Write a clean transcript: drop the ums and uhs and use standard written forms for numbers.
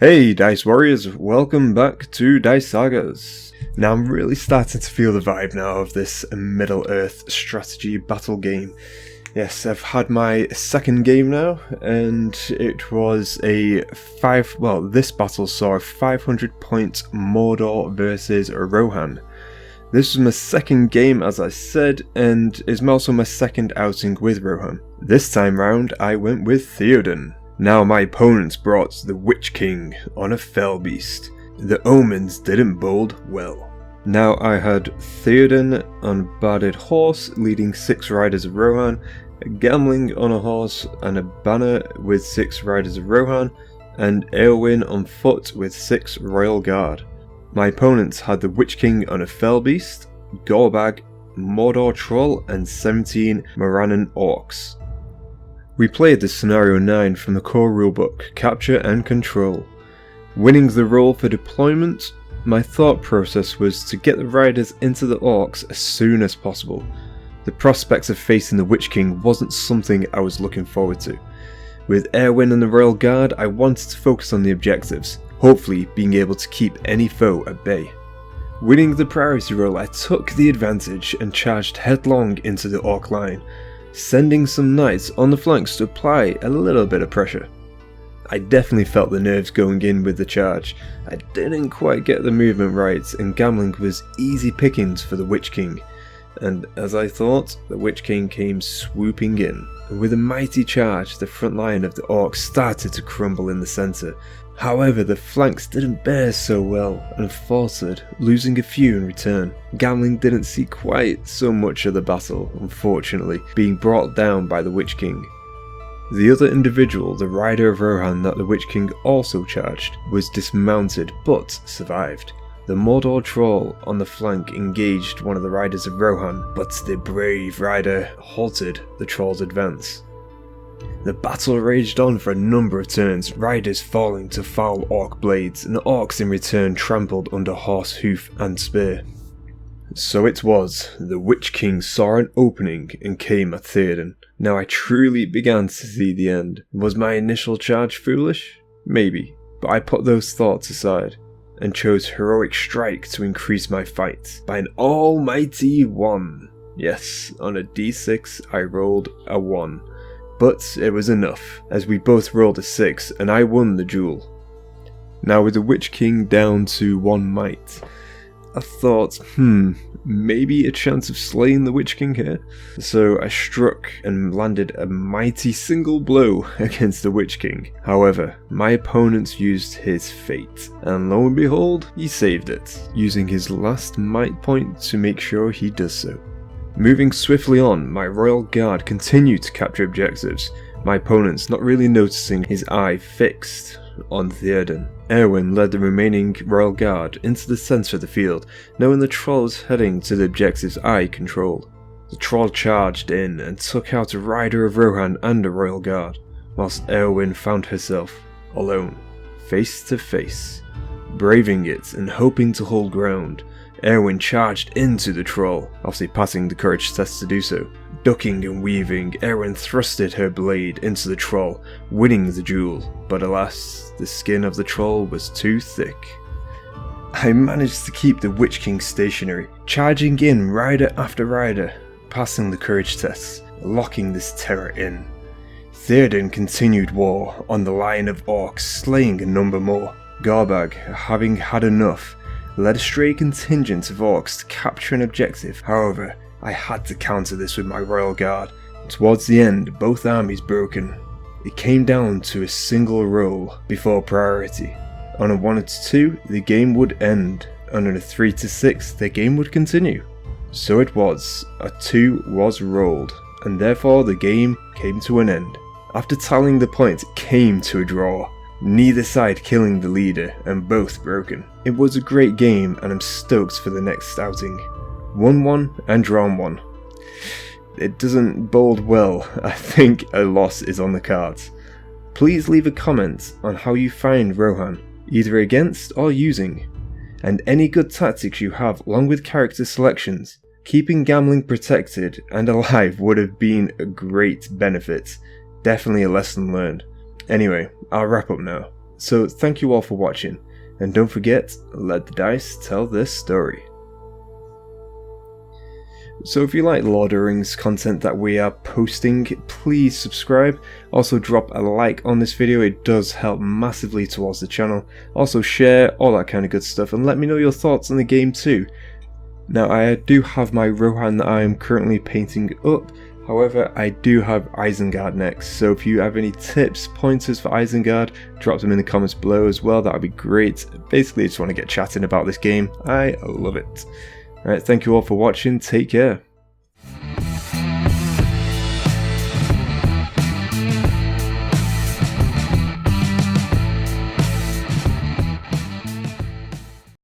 Hey Dice Warriors, welcome back to Dice Sagas. Now I'm really starting to feel the vibe now of this Middle-earth strategy battle game. Yes, I've had my second game now, and it was this battle saw a 500 point Mordor versus Rohan. This was my second game, as I said, and is also my second outing with Rohan. This time round I went with Theoden. Now my opponents brought the Witch King on a fell beast. The omens didn't bode well. Now I had Theoden on a barded horse leading 6 riders of Rohan, a Gamling on a horse and a banner with 6 riders of Rohan, and Eowyn on foot with 6 royal guard. My opponents had the Witch King on a fell beast, Gorbag, Mordor troll and 17 Morannon orcs. We played the Scenario 9 from the core rulebook, Capture and Control. Winning the role for deployment, my thought process was to get the riders into the orcs as soon as possible. The prospects of facing the Witch King wasn't something I was looking forward to. With Eowyn and the Royal Guard, I wanted to focus on the objectives, hopefully being able to keep any foe at bay. Winning the priority role, I took the advantage and charged headlong into the orc line, sending some knights on the flanks to apply a little bit of pressure. I definitely felt the nerves going in with the charge. I didn't quite get the movement right, and Gamling was easy pickings for the Witch King. And as I thought, the Witch King came swooping in. With a mighty charge, the front line of the orcs started to crumble in the centre. However, the flanks didn't bear so well and faltered, losing a few in return. Gamling didn't see quite so much of the battle, unfortunately, being brought down by the Witch King. The other individual, the rider of Rohan that the Witch King also charged, was dismounted but survived. The Mordor troll on the flank engaged one of the riders of Rohan, but the brave rider halted the troll's advance. The battle raged on for a number of turns, riders falling to foul orc blades, and orcs in return trampled under horse hoof and spear. So it was, the Witch King saw an opening and came at Theoden. Now I truly began to see the end. Was my initial charge foolish? Maybe, but I put those thoughts aside, and chose Heroic Strike to increase my fight by an almighty 1. Yes, on a d6 I rolled a 1. But it was enough, as we both rolled a 6 and I won the duel. Now with the Witch King down to 1 might, I thought, maybe a chance of slaying the Witch King here. So I struck and landed a mighty single blow against the Witch King. However, my opponent used his fate, and lo and behold, he saved it, using his last might point to make sure he does so. Moving swiftly on, my Royal Guard continued to capture objectives, my opponents not really noticing his eye fixed on Theoden. Eowyn led the remaining Royal Guard into the centre of the field, knowing the troll was heading to the objectives I controlled. The troll charged in and took out a rider of Rohan and a Royal Guard, whilst Eowyn found herself alone, face to face. Braving it and hoping to hold ground, Eowyn charged into the troll, obviously passing the courage test to do so. Ducking and weaving, Eowyn thrusted her blade into the troll, winning the duel, but alas, the skin of the troll was too thick. I managed to keep the Witch King stationary, charging in rider after rider, passing the courage tests, locking this terror in. Theoden continued war on the line of orcs, slaying a number more. Gorbag, having had enough, led a stray contingent of orcs to capture an objective. However, I had to counter this with my Royal Guard. Towards the end, both armies broken. It came down to a single roll before priority. On a 1 to 2, the game would end, and on a 3 to 6, the game would continue. So it was, a 2 was rolled, and therefore the game came to an end. After tallying the points, it came to a draw. Neither side killing the leader, and both broken. It was a great game, and I'm stoked for the next outing. 1-1 and drawn 1. It doesn't bode well. I think a loss is on the cards. Please leave a comment on how you find Rohan, either against or using, and any good tactics you have along with character selections. Keeping Gamling protected and alive would have been a great benefit. Definitely a lesson learned. Anyway, I'll wrap up now. So thank you all for watching, and don't forget, let the dice tell this story. So if you like Lord of the Rings content that we are posting, please subscribe. Also drop a like on this video, it does help massively towards the channel. Also share, all that kind of good stuff, and let me know your thoughts on the game too. Now I do have my Rohan that I am currently painting up, however I do have Isengard next, so if you have any tips, pointers for Isengard, drop them in the comments below as well, that would be great. Basically I just want to get chatting about this game, I love it. Alright, thank you all for watching, take care.